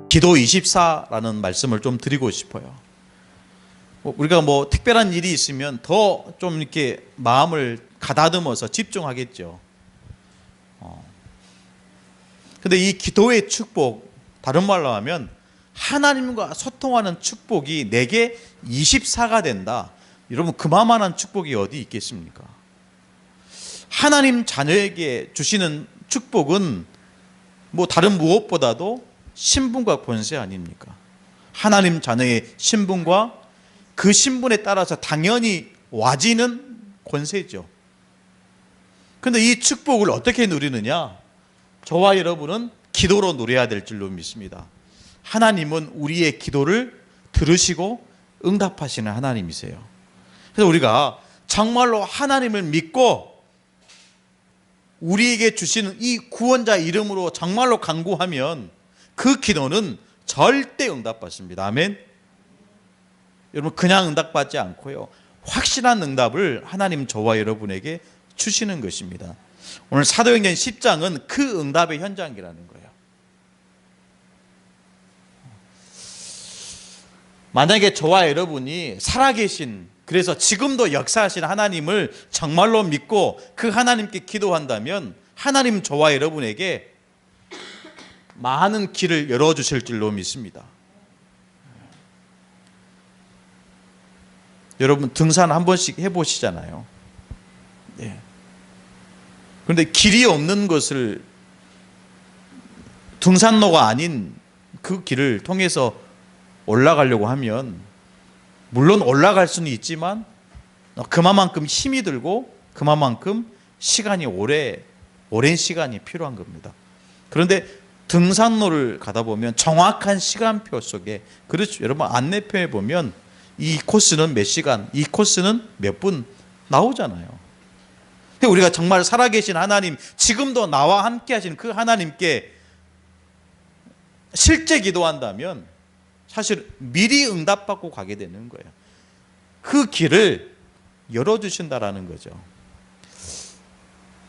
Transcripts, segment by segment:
기도 24라는 말씀을 좀 드리고 싶어요. 우리가 특별한 일이 있으면 더 좀 이렇게 마음을 가다듬어서 집중하겠죠. 근데 이 기도의 축복, 다른 말로 하면 하나님과 소통하는 축복이 내게 24가 된다. 여러분, 그만한 축복이 어디 있겠습니까? 하나님 자녀에게 주시는 축복은 다른 무엇보다도 신분과 권세 아닙니까? 하나님 자녀의 신분과 그 신분에 따라서 당연히 와지는 권세죠. 그런데 이 축복을 어떻게 누리느냐? 저와 여러분은 기도로 누려야 될 줄로 믿습니다. 하나님은 우리의 기도를 들으시고 응답하시는 하나님이세요. 그래서 우리가 정말로 하나님을 믿고 우리에게 주시는 이 구원자 이름으로 정말로 간구하면 그 기도는 절대 응답받습니다. 아멘. 여러분, 그냥 응답받지 않고요, 확실한 응답을 하나님 저와 여러분에게 주시는 것입니다. 오늘 사도행전 10장은 그 응답의 현장이라는 거예요. 만약에 저와 여러분이 살아계신, 그래서 지금도 역사하신 하나님을 정말로 믿고 그 하나님께 기도한다면 하나님 저와 여러분에게 많은 길을 열어주실 줄로 믿습니다. 여러분, 등산 한 번씩 해보시잖아요. 네. 그런데 길이 없는 것을, 등산로가 아닌 그 길을 통해서 올라가려고 하면 물론 올라갈 수는 있지만 그만큼 힘이 들고 그만큼 시간이 오랜 시간이 필요한 겁니다. 그런데 등산로를 가다 보면 정확한 시간표 속에, 그렇죠, 여러분, 안내표에 보면 이 코스는 몇 시간, 이 코스는 몇 분 나오잖아요. 우리가 정말 살아계신 하나님, 지금도 나와 함께 하신 그 하나님께 실제 기도한다면 사실 미리 응답받고 가게 되는 거예요. 그 길을 열어주신다라는 거죠.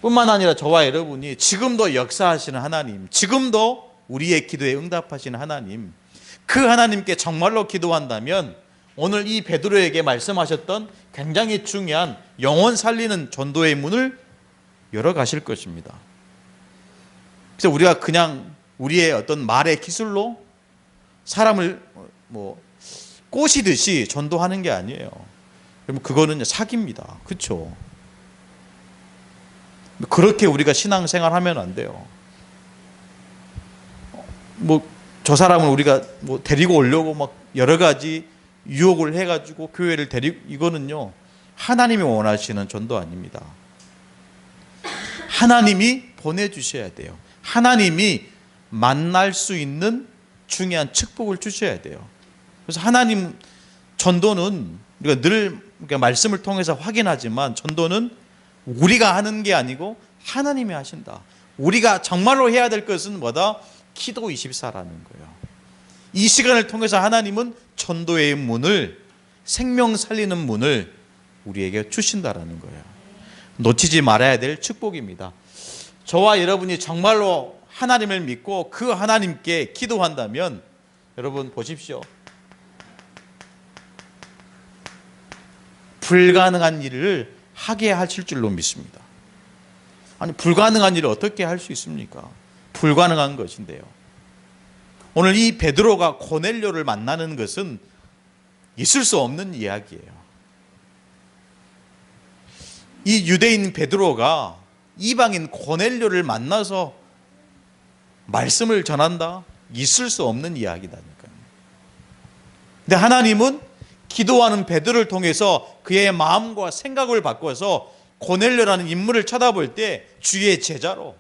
뿐만 아니라 저와 여러분이 지금도 역사하시는 하나님, 지금도 우리의 기도에 응답하시는 하나님, 그 하나님께 정말로 기도한다면 오늘 이 베드로에게 말씀하셨던 굉장히 중요한 영혼 살리는 전도의 문을 열어가실 것입니다. 그래서 우리가 그냥 우리의 어떤 말의 기술로 사람을 꼬시듯이 전도하는 게 아니에요. 그러면 그거는 사기입니다. 그렇죠? 그렇게 우리가 신앙생활 하면 안 돼요. 저 사람을 우리가 데리고 오려고 여러 가지 유혹을 해가지고 교회를 이거는요, 하나님이 원하시는 전도 아닙니다. 하나님이 보내주셔야 돼요. 하나님이 만날 수 있는 중요한 축복을 주셔야 돼요. 그래서 하나님, 전도는 우리가 늘 말씀을 통해서 확인하지만 전도는 우리가 하는 게 아니고 하나님이 하신다. 우리가 정말로 해야 될 것은 뭐다? 기도 24라는 거예요. 이 시간을 통해서 하나님은 전도의 문을, 생명 살리는 문을 우리에게 주신다라는 거예요. 놓치지 말아야 될 축복입니다. 저와 여러분이 정말로 하나님을 믿고 그 하나님께 기도한다면 여러분 보십시오. 불가능한 일을 하게 하실 줄로 믿습니다. 아니, 불가능한 일을 어떻게 할 수 있습니까? 불가능한 것인데요. 오늘 이 베드로가 고넬료를 만나는 것은 있을 수 없는 이야기예요. 이 유대인 베드로가 이방인 고넬료를 만나서 말씀을 전한다? 있을 수 없는 이야기다니까요. 근데 하나님은 기도하는 베드로를 통해서 그의 마음과 생각을 바꿔서 고넬료라는 인물을 쳐다볼 때 주의 제자로,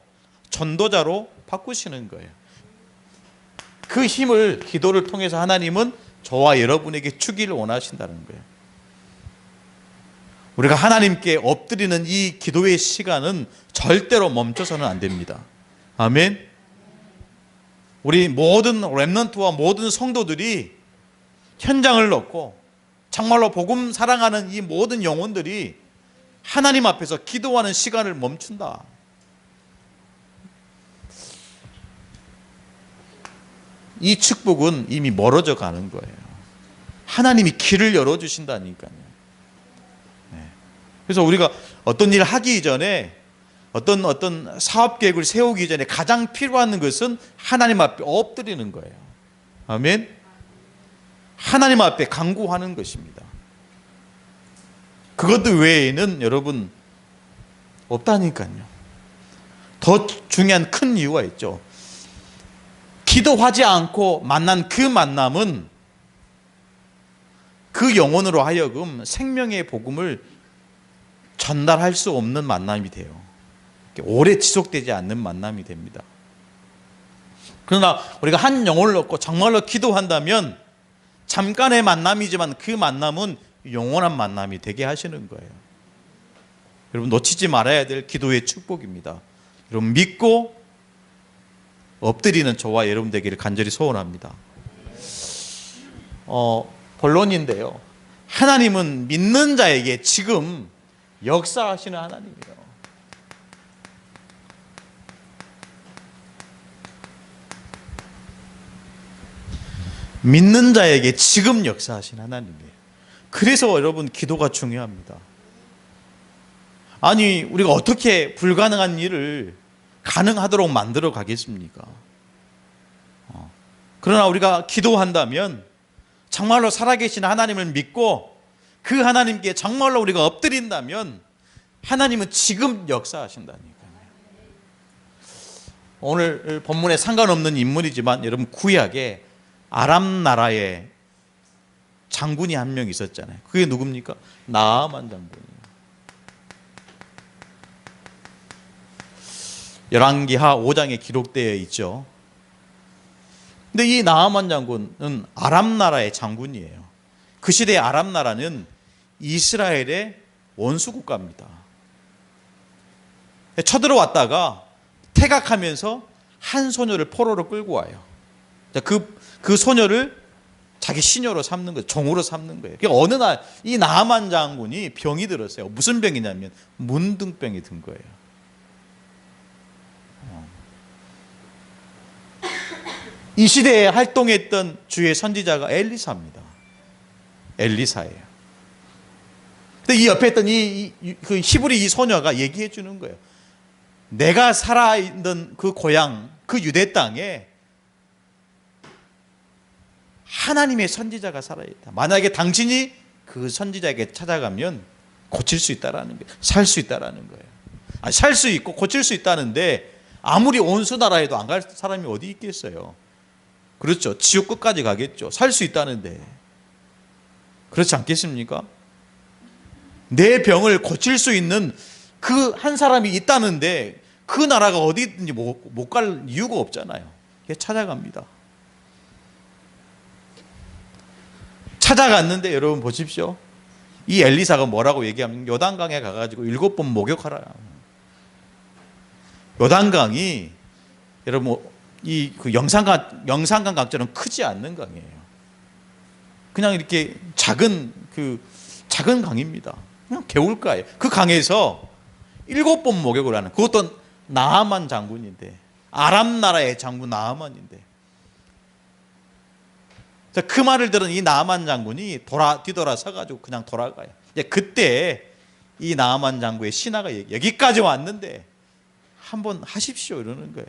전도자로 바꾸시는 거예요. 그 힘을 기도를 통해서 하나님은 저와 여러분에게 주기를 원하신다는 거예요. 우리가 하나님께 엎드리는 이 기도의 시간은 절대로 멈춰서는 안 됩니다. 아멘. 우리 모든 렘넌트와 모든 성도들이 현장을 놓고 정말로 복음 사랑하는 이 모든 영혼들이 하나님 앞에서 기도하는 시간을 멈춘다. 이 축복은 이미 멀어져 가는 거예요. 하나님이 길을 열어주신다니까요. 네. 그래서 우리가 어떤 일을 하기 전에 어떤 사업 계획을 세우기 전에 가장 필요한 것은 하나님 앞에 엎드리는 거예요. 아멘. 하나님 앞에 간구하는 것입니다. 그것 외에는 여러분 없다니까요. 더 중요한 큰 이유가 있죠. 기도하지 않고 만난 그 만남은 그 영혼으로 하여금 생명의 복음을 전달할 수 없는 만남이 돼요. 오래 지속되지 않는 만남이 됩니다. 그러나 우리가 한 영혼을 얻고 정말로 기도한다면 잠깐의 만남이지만 그 만남은 영원한 만남이 되게 하시는 거예요. 여러분 놓치지 말아야 될 기도의 축복입니다. 여러분 믿고 엎드리는 저와 여러분 되기를 간절히 소원합니다. 본론인데요. 하나님은 믿는 자에게 지금 역사하시는 하나님이에요. 믿는 자에게 지금 역사하신 하나님이에요. 그래서 여러분 기도가 중요합니다. 아니 우리가 어떻게 불가능한 일을 가능하도록 만들어 가겠습니까? 그러나 우리가 기도한다면 정말로 살아계신 하나님을 믿고 그 하나님께 정말로 우리가 엎드린다면 하나님은 지금 역사하신다니까요. 오늘 본문에 상관없는 인물이지만 여러분 구약에 아람 나라의 장군이 한 명 있었잖아요. 그게 누굽니까? 나아만 장군이에요. 열왕기하 5장에 기록되어 있죠. 근데 이 나아만 장군은 아람 나라의 장군이에요. 그 시대의 아람 나라는 이스라엘의 원수 국가입니다. 쳐들어왔다가 퇴각하면서 한 소녀를 포로로 끌고 와요. 그 소녀를 자기 시녀로 삼는 거예요. 종으로 삼는 거예요. 그러니까 어느 날 이 나아만 장군이 병이 들었어요. 무슨 병이냐면 문둥병이 든 거예요. 이 시대에 활동했던 주의 선지자가 엘리사입니다. 엘리사예요. 근데 이 옆에 있던 그 히브리 이 소녀가 얘기해 주는 거예요. 내가 살아있는 그 고향, 그 유대 땅에 하나님의 선지자가 살아있다. 만약에 당신이 그 선지자에게 찾아가면 고칠 수 있다라는 거예요. 살 수 있다라는 거예요. 살 수 있고 고칠 수 있다는데 아무리 온수 나라에도 안 갈 사람이 어디 있겠어요. 그렇죠. 지옥 끝까지 가겠죠. 살 수 있다는데. 그렇지 않겠습니까? 내 병을 고칠 수 있는 그 한 사람이 있다는데 그 나라가 어디든지 못 갈 이유가 없잖아요. 찾아갑니다. 찾아갔는데 여러분 보십시오. 이 엘리사가 뭐라고 얘기하면 요단강에 가가지고 7번 목욕하라. 요단강이 여러분 그 영산강 강처럼 크지 않는 강이에요. 그냥 이렇게 작은 강입니다. 그냥 개울가예요. 그 강에서 7번 목욕을 하는, 그것도 나아만 장군인데, 아람 나라의 장군 나아만인데, 그 말을 들은 이 나아만 장군이 뒤돌아서 가지고 그냥 돌아가요. 그때 이 나아만 장군의 신하가 여기까지 왔는데 한번 하십시오 이러는 거예요.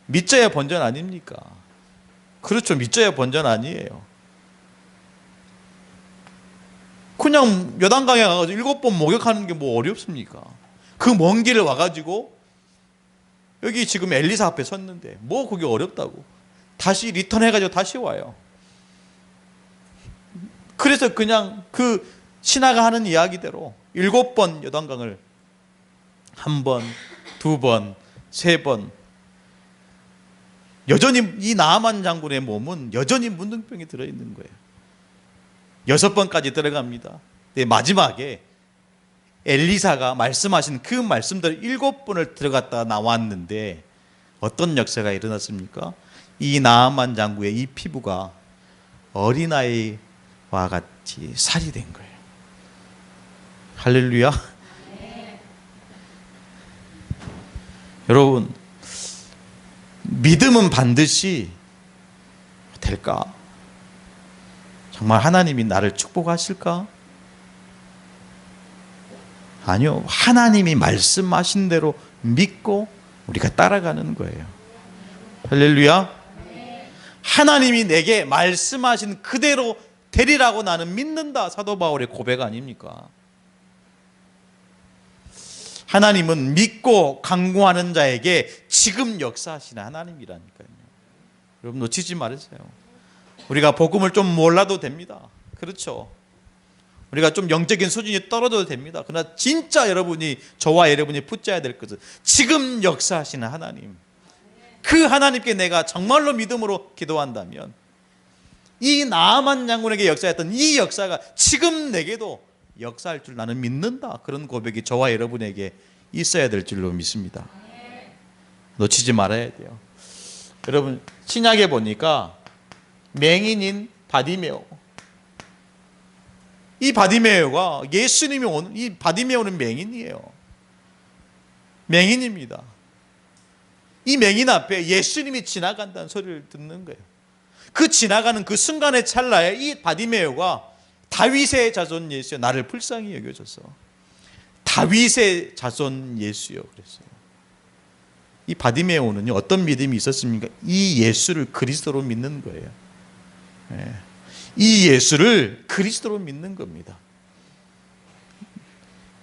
믿져야 번전 아닙니까? 그렇죠. 믿져야 번전 아니에요. 그냥 요단강에 가가지고 7번 목욕하는 게 뭐 어렵습니까? 그 먼 길을 와가지고 여기 지금 엘리사 앞에 섰는데 뭐 그게 어렵다고. 다시 리턴해가지고 다시 와요. 그래서 그냥 그 신하가 하는 이야기대로 7번 요단강을 1번, 2번, 3번, 여전히 이 나아만 장군의 몸은 여전히 문둥병이 들어있는 거예요. 6번까지 들어갑니다. 네, 마지막에 엘리사가 말씀하신 그 말씀대로 7번을 들어갔다가 나왔는데 어떤 역사가 일어났습니까? 이 나아만 장군의 이 피부가 어린아이와 같이 살이 된 거예요. 할렐루야. 여러분, 믿음은 반드시 될까? 정말 하나님이 나를 축복하실까? 아니요. 하나님이 말씀하신 대로 믿고 우리가 따라가는 거예요. 할렐루야. 하나님이 내게 말씀하신 그대로 되리라고 나는 믿는다. 사도 바울의 고백 아닙니까? 하나님은 믿고 강구하는 자에게 지금 역사하시는 하나님이라니까요. 여러분 놓치지 말으세요. 우리가 복음을 좀 몰라도 됩니다. 그렇죠. 우리가 좀 영적인 수준이 떨어져도 됩니다. 그러나 진짜 여러분이, 저와 여러분이 붙잡아야 될 것은 지금 역사하시는 하나님, 그 하나님께 내가 정말로 믿음으로 기도한다면 이 나아만 장군에게 역사했던 이 역사가 지금 내게도 역사할 줄 나는 믿는다. 그런 고백이 저와 여러분에게 있어야 될 줄로 믿습니다. 놓치지 말아야 돼요. 여러분 신약에 보니까 맹인인 바디메오, 이 바디메오가 예수님이 오는, 이 바디메오는 맹인이에요. 맹인입니다. 이 맹인 앞에 예수님이 지나간다는 소리를 듣는 거예요. 그 지나가는 그 순간의 찰나에 이 바디메오가 다윗의 자손 예수여 나를 불쌍히 여겨줘서, 다윗의 자손 예수여 그랬어요. 이 바디메오는요 어떤 믿음이 있었습니까? 이 예수를 그리스도로 믿는 거예요. 이 예수를 그리스도로 믿는 겁니다.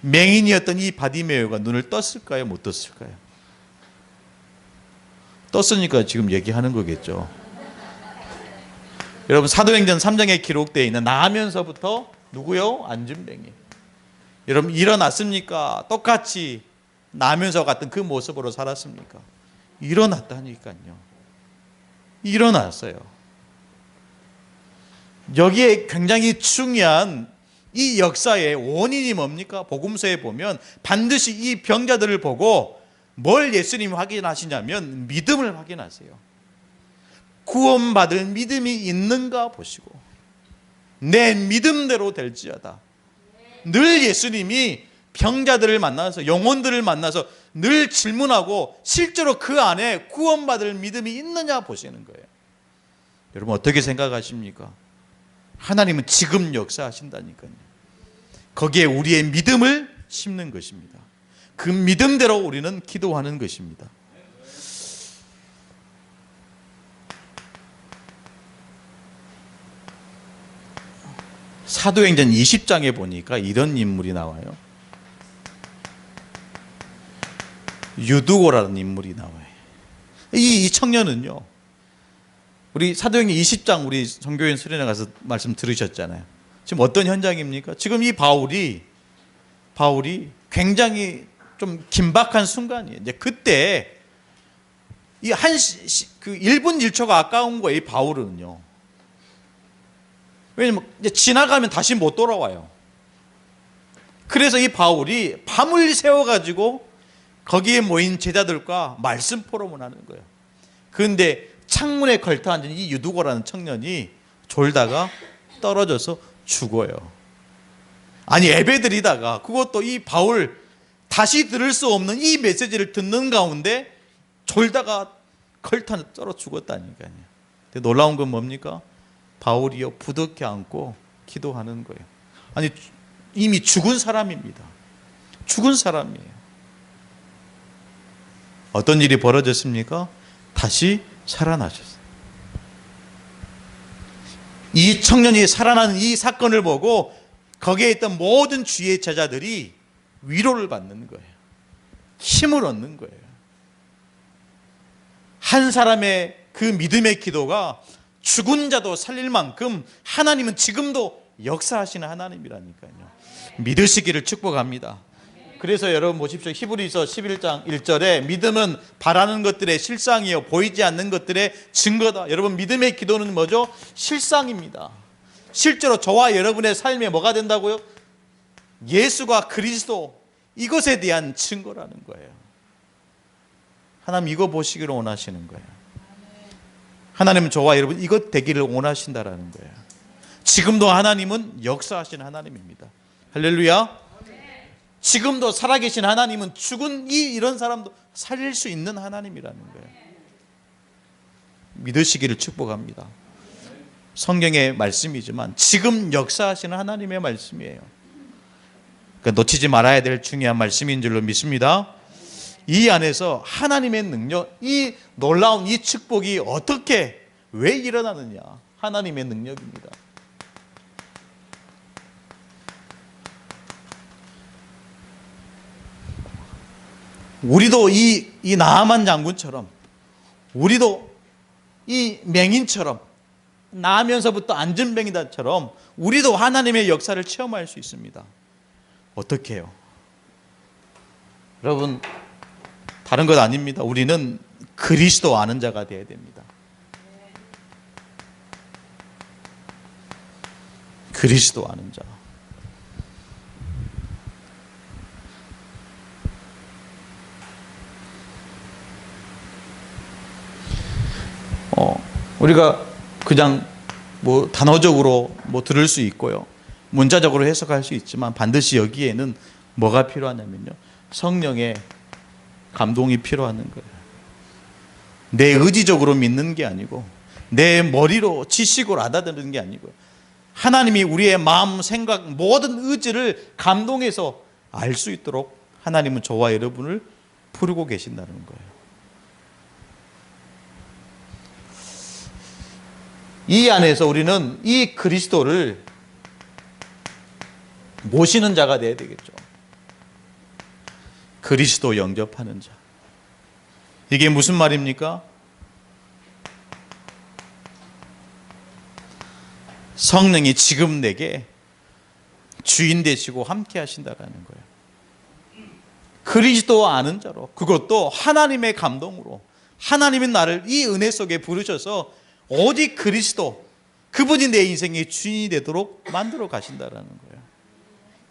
맹인이었던 이 바디메오가 눈을 떴을까요? 못 떴을까요? 떴으니까 지금 얘기하는 거겠죠. 여러분 사도행전 3장에 기록되어 있는 나면서부터 누구요? 안진뱅이. 여러분 일어났습니까? 똑같이 나면서 같은 그 모습으로 살았습니까? 일어났다니까요. 일어났어요. 여기에 굉장히 중요한 이 역사의 원인이 뭡니까? 복음서에 보면 반드시 이 병자들을 보고 뭘 예수님이 확인하시냐면 믿음을 확인하세요. 구원받을 믿음이 있는가 보시고 내 믿음대로 될지어다. 늘 예수님이 병자들을 만나서, 영혼들을 만나서 늘 질문하고 실제로 그 안에 구원받을 믿음이 있느냐 보시는 거예요. 여러분 어떻게 생각하십니까? 하나님은 지금 역사하신다니까요. 거기에 우리의 믿음을 심는 것입니다. 그 믿음대로 우리는 기도하는 것입니다. 사도행전 20장에 보니까 이런 인물이 나와요. 유두고라는 인물이 나와요. 이 청년은요, 우리 사도행전 20장 우리 선교인 수련회 가서 말씀 들으셨잖아요. 지금 어떤 현장입니까? 지금 이 바울이 굉장히 좀 긴박한 순간이에요. 이제 그때 이 그 1분 1초가 아까운 거예요. 이 바울은요. 왜냐면 이제 지나가면 다시 못 돌아와요. 그래서 이 바울이 밤을 새워가지고 거기에 모인 제자들과 말씀 포럼을 하는 거예요. 그런데 창문에 걸터 앉은 이 유두고라는 청년이 졸다가 떨어져서 죽어요. 아니 예배드리다가 그것도 이 바울 다시 들을 수 없는 이 메시지를 듣는 가운데 졸다가 걸터 떨어 죽었다니까요. 근데 놀라운 건 뭡니까? 바울이요 부둥켜 안고 기도하는 거예요. 아니 이미 죽은 사람입니다. 죽은 사람이에요. 어떤 일이 벌어졌습니까? 다시 살아나셨어요. 이 청년이 살아나는 이 사건을 보고 거기에 있던 모든 주의 제자들이 위로를 받는 거예요. 힘을 얻는 거예요. 한 사람의 그 믿음의 기도가 죽은 자도 살릴 만큼 하나님은 지금도 역사하시는 하나님이라니까요. 믿으시기를 축복합니다. 그래서 여러분 보십시오. 히브리서 11장 1절에 믿음은 바라는 것들의 실상이요 보이지 않는 것들의 증거다. 여러분 믿음의 기도는 뭐죠? 실상입니다. 실제로 저와 여러분의 삶에 뭐가 된다고요? 예수가 그리스도, 이것에 대한 증거라는 거예요. 하나님 이거 보시기를 원하시는 거예요. 하나님은 저와 여러분 이것 되기를 원하신다라는 거예요. 지금도 하나님은 역사하시는 하나님입니다. 할렐루야. 지금도 살아계신 하나님은 죽은 이런 사람도 살릴 수 있는 하나님이라는 거예요. 믿으시기를 축복합니다. 성경의 말씀이지만 지금 역사하시는 하나님의 말씀이에요. 그러니까 놓치지 말아야 될 중요한 말씀인 줄로 믿습니다. 이 안에서 하나님의 능력, 이 놀라운 이 축복이 어떻게 왜 일어나느냐? 하나님의 능력입니다. 우리도 이 나아만 장군처럼, 우리도 이 맹인처럼, 나면서부터 안전뱅이다처럼 우리도 하나님의 역사를 체험할 수 있습니다. 어떻게 해요? 여러분, 다른 것 아닙니다. 우리는 그리스도 아는 자가 되어야 됩니다. 그리스도 아는 자. 우리가 그냥 단어적으로 들을 수 있고요, 문자적으로 해석할 수 있지만 반드시 여기에는 뭐가 필요하냐면요, 성령의 감동이 필요하는 거예요. 내 의지적으로 믿는 게 아니고, 내 머리로 지식으로 알아듣는 게 아니고, 하나님이 우리의 마음, 생각, 모든 의지를 감동해서 알 수 있도록 하나님은 저와 여러분을 부르고 계신다는 거예요. 이 안에서 우리는 이 그리스도를 모시는 자가 되어야 되겠죠. 그리스도 영접하는 자. 이게 무슨 말입니까? 성령이 지금 내게 주인 되시고 함께 하신다라는 거예요. 그리스도 아는 자로, 그것도 하나님의 감동으로, 하나님이 나를 이 은혜 속에 부르셔서 오직 그리스도, 그분이 내 인생의 주인이 되도록 만들어 가신다라는 거예요.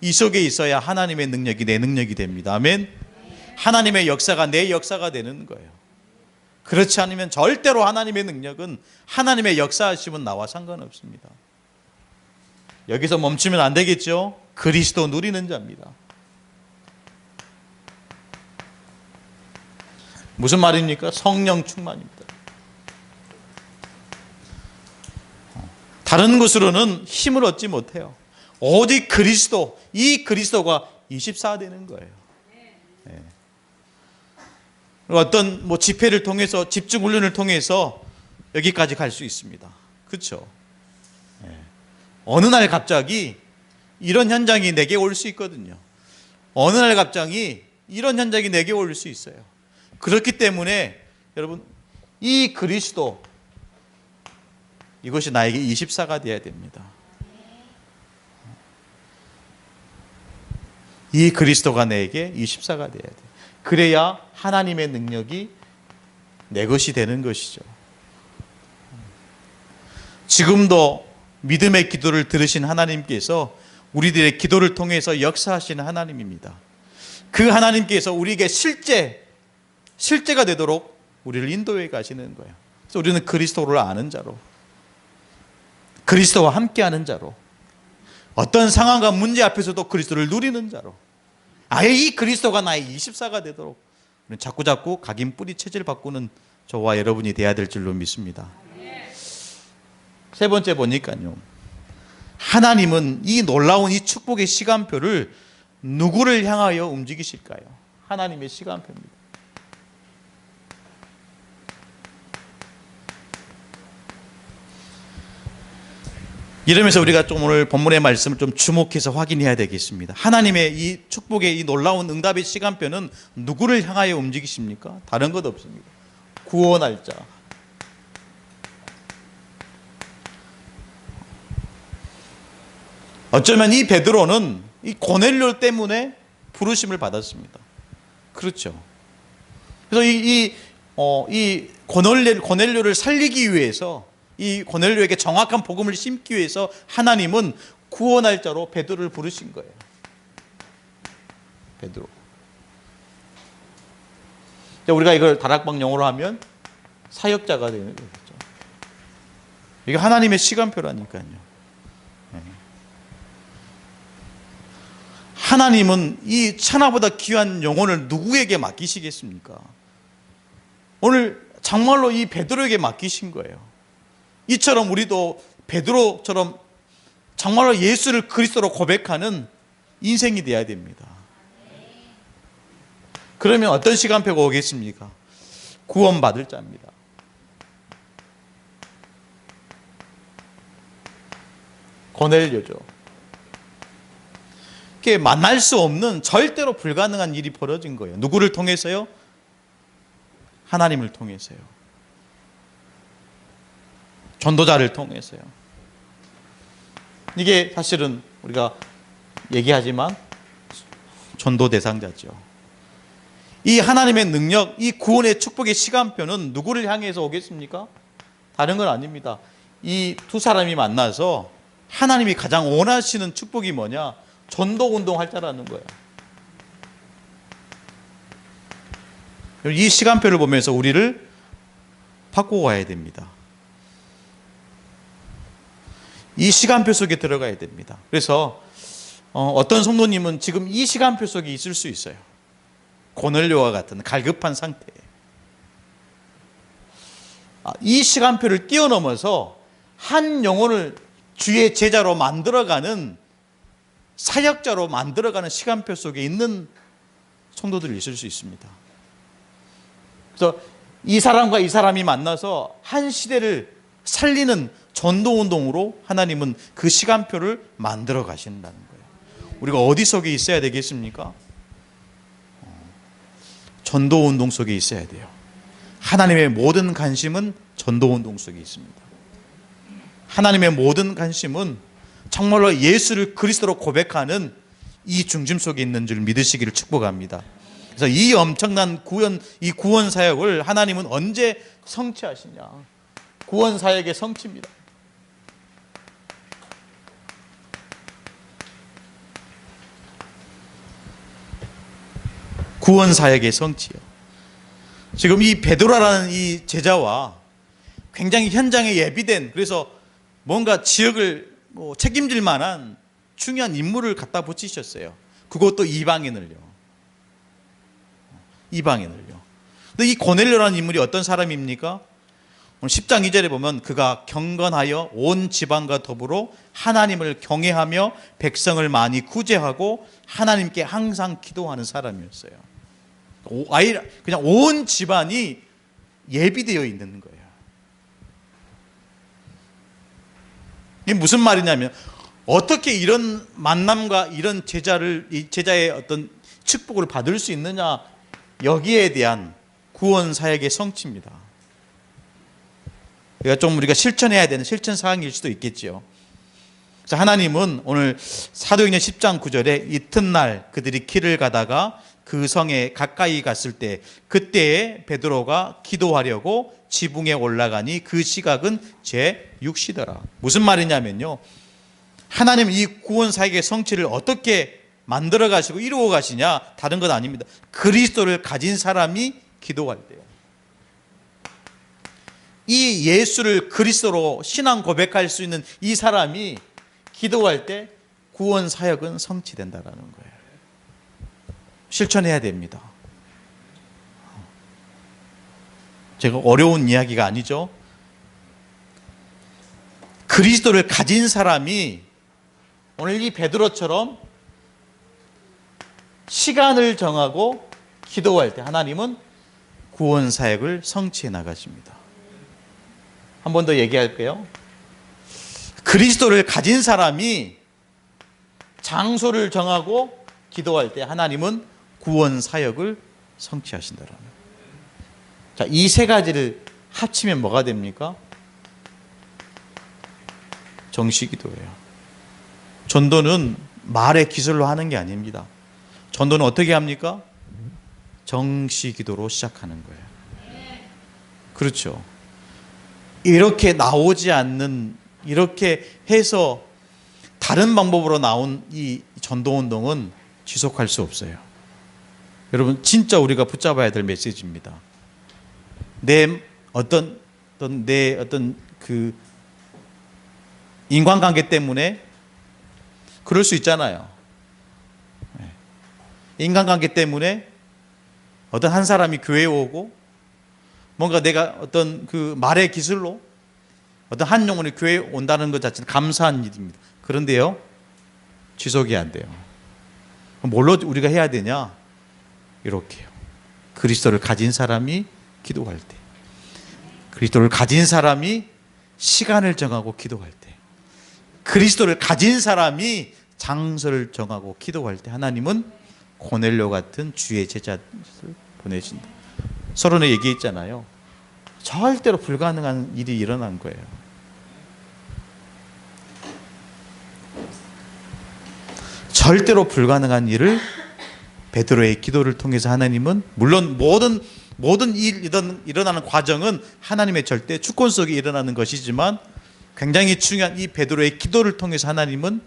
이 속에 있어야 하나님의 능력이 내 능력이 됩니다. 아멘. 하나님의 역사가 내 역사가 되는 거예요. 그렇지 않으면 절대로 하나님의 능력은, 하나님의 역사하심은 나와 상관없습니다. 여기서 멈추면 안 되겠죠. 그리스도 누리는 자입니다. 무슨 말입니까? 성령 충만입니다. 다른 것으로는 힘을 얻지 못해요. 오직 그리스도, 이 그리스도가 24 되는 거예요. 네. 어떤 집회를 통해서, 집중 훈련을 통해서 여기까지 갈 수 있습니다. 그렇죠? 네. 어느 날 갑자기 이런 현장이 내게 올 수 있거든요. 어느 날 갑자기 이런 현장이 내게 올 수 있어요. 그렇기 때문에 여러분, 이 그리스도, 이것이 나에게 24가 되어야 됩니다. 이 그리스도가 내게 24가 되어야 돼요. 그래야 하나님의 능력이 내 것이 되는 것이죠. 지금도 믿음의 기도를 들으신 하나님께서 우리들의 기도를 통해서 역사하시는 하나님입니다. 그 하나님께서 우리에게 실제가 되도록 우리를 인도해 가시는 거예요. 그래서 우리는 그리스도를 아는 자로, 그리스도와 함께하는 자로, 어떤 상황과 문제 앞에서도 그리스도를 누리는 자로, 아예 이 그리스도가 나의 24가 되도록 자꾸자꾸 각인 뿌리 체질 바꾸는 저와 여러분이 돼야 될 줄로 믿습니다. 세 번째 보니까요, 하나님은 이 놀라운 이 축복의 시간표를 누구를 향하여 움직이실까요? 하나님의 시간표입니다. 이러면서 우리가 좀 오늘 본문의 말씀을 좀 주목해서 확인해야 되겠습니다. 하나님의 이 축복의 이 놀라운 응답의 시간표는 누구를 향하여 움직이십니까? 다른 것 없습니다. 구원할 자. 어쩌면 이 베드로는 이 고넬료 때문에 부르심을 받았습니다. 그렇죠. 그래서 이 고넬료를 살리기 위해서, 이 고넬료에게 정확한 복음을 심기 위해서 하나님은 구원할 자로 베드로를 부르신 거예요. 베드로. 우리가 이걸 다락방 용어로 하면 사역자가 되는 거죠. 이게 하나님의 시간표라니까요. 하나님은 이 천하보다 귀한 영혼을 누구에게 맡기시겠습니까? 오늘 정말로 이 베드로에게 맡기신 거예요. 이처럼 우리도 베드로처럼 정말로 예수를 그리스도로 고백하는 인생이 되어야 됩니다. 그러면 어떤 시간표가 오겠습니까? 구원받을 자입니다. 고넬료죠. 그게 만날 수 없는 절대로 불가능한 일이 벌어진 거예요. 누구를 통해서요? 하나님을 통해서요. 전도자를 통해서요. 이게 사실은 우리가 얘기하지만 전도 대상자죠. 이 하나님의 능력, 이 구원의 축복의 시간표는 누구를 향해서 오겠습니까? 다른 건 아닙니다. 이 두 사람이 만나서 하나님이 가장 원하시는 축복이 뭐냐? 전도 운동할 자라는 거예요. 이 시간표를 보면서 우리를 바꾸고 가야 됩니다. 이 시간표 속에 들어가야 됩니다. 그래서 어떤 성도님은 지금 이 시간표 속에 있을 수 있어요. 고넬료와 같은 갈급한 상태에. 이 시간표를 뛰어넘어서 한 영혼을 주의 제자로 만들어가는, 사역자로 만들어가는 시간표 속에 있는 성도들이 있을 수 있습니다. 그래서 이 사람과 이 사람이 만나서 한 시대를 살리는 전도운동으로 하나님은 그 시간표를 만들어 가신다는 거예요. 우리가 어디 속에 있어야 되겠습니까? 전도운동 속에 있어야 돼요. 하나님의 모든 관심은 전도운동 속에 있습니다. 하나님의 모든 관심은 정말로 예수를 그리스도로 고백하는 이 중심 속에 있는 줄 믿으시기를 축복합니다. 그래서 이 엄청난 이 구원 사역을 하나님은 언제 성취하시냐? 구원 사역의 성취입니다. 구원 사역의 성취요. 지금 이 베드로라는 이 제자와 굉장히 현장에 예비된, 그래서 뭔가 지역을 책임질 만한 중요한 인물을 갖다 붙이셨어요. 그것도 이방인을요. 근데 이 고넬료라는 인물이 어떤 사람입니까? 오늘 10장 2절에 보면 그가 경건하여 온 지방과 더불어 하나님을 경외하며 백성을 많이 구제하고 하나님께 항상 기도하는 사람이었어요. 그냥 온 집안이 예비되어 있는 거예요. 이게 무슨 말이냐면, 어떻게 이런 만남과 이런 제자의 어떤 축복을 받을 수 있느냐, 여기에 대한 구원 사역의 성취입니다. 우리가 실천해야 되는 실천 사항일 수도 있겠지요. 그래서 하나님은 오늘 사도행전 10장 9절에 이튿날 그들이 길을 가다가 그 성에 가까이 갔을 때 그때에 베드로가 기도하려고 지붕에 올라가니 그 시각은 제6시더라. 무슨 말이냐면요, 하나님 이 구원 사역의 성취를 어떻게 만들어 가시고 이루어 가시냐, 다른 건 아닙니다. 그리스도를 가진 사람이 기도할 때요, 이 예수를 그리스도로 신앙 고백할 수 있는 이 사람이 기도할 때 구원 사역은 성취된다라는 거예요. 실천해야 됩니다. 제가 어려운 이야기가 아니죠. 그리스도를 가진 사람이 오늘 이 베드로처럼 시간을 정하고 기도할 때 하나님은 구원 사역을 성취해 나가십니다. 한 번 더 얘기할게요. 그리스도를 가진 사람이 장소를 정하고 기도할 때 하나님은 구원 사역을 성취하신다라는 거예요. 자, 이 세 가지를 합치면 뭐가 됩니까? 정시기도예요. 전도는 말의 기술로 하는 게 아닙니다. 전도는 어떻게 합니까? 정시기도로 시작하는 거예요. 그렇죠. 이렇게 나오지 않는, 이렇게 해서 다른 방법으로 나온 이 전도운동은 지속할 수 없어요. 여러분, 진짜 우리가 붙잡아야 될 메시지입니다. 내 어떤 그 인간관계 때문에 그럴 수 있잖아요. 인간관계 때문에 어떤 한 사람이 교회에 오고 뭔가 내가 어떤 그 말의 기술로 어떤 한 영혼이 교회에 온다는 것 자체는 감사한 일입니다. 그런데요, 지속이 안 돼요. 뭘로 우리가 해야 되냐? 이렇게요. 그리스도를 가진 사람이 기도할 때, 그리스도를 가진 사람이 시간을 정하고 기도할 때, 그리스도를 가진 사람이 장소를 정하고 기도할 때 하나님은 고넬료 같은 주의 제자를 보내신다. 서론에 얘기했잖아요. 절대로 불가능한 일이 일어난 거예요. 절대로 불가능한 일을 베드로의 기도를 통해서 하나님은, 물론 모든 일어나는 과정은 하나님의 절대 주권 속에 일어나는 것이지만 굉장히 중요한 이 베드로의 기도를 통해서 하나님은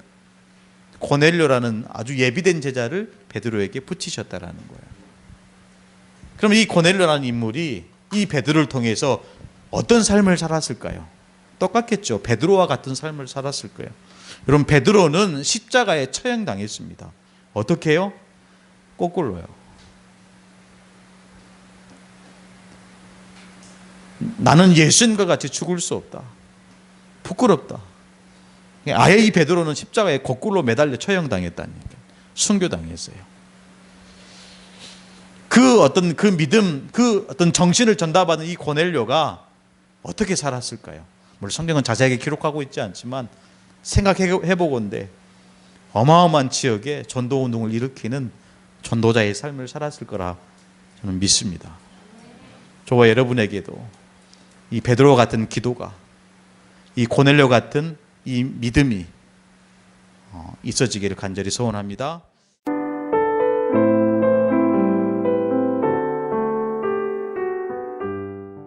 고넬료라는 아주 예비된 제자를 베드로에게 붙이셨다라는 거예요. 그럼 이 고넬료라는 인물이 이 베드로를 통해서 어떤 삶을 살았을까요? 똑같겠죠. 베드로와 같은 삶을 살았을 거예요. 여러분, 베드로는 십자가에 처형당했습니다. 어떻게 해요? 거꾸로요. 나는 예수님과 같이 죽을 수 없다. 부끄럽다. 아예 이 베드로는 십자가에 거꾸로 매달려 처형당했다니까. 순교당했어요. 그 믿음, 그 어떤 정신을 전달받은 이 고넬료가 어떻게 살았을까요? 물론 성경은 자세하게 기록하고 있지 않지만 생각해보건대 어마어마한 지역에 전도 운동을 일으키는 전도자의 삶을 살았을 거라 저는 믿습니다. 저와 여러분에게도 이 베드로 같은 기도가, 이 고넬료 같은 이 믿음이 있어지기를 간절히 소원합니다.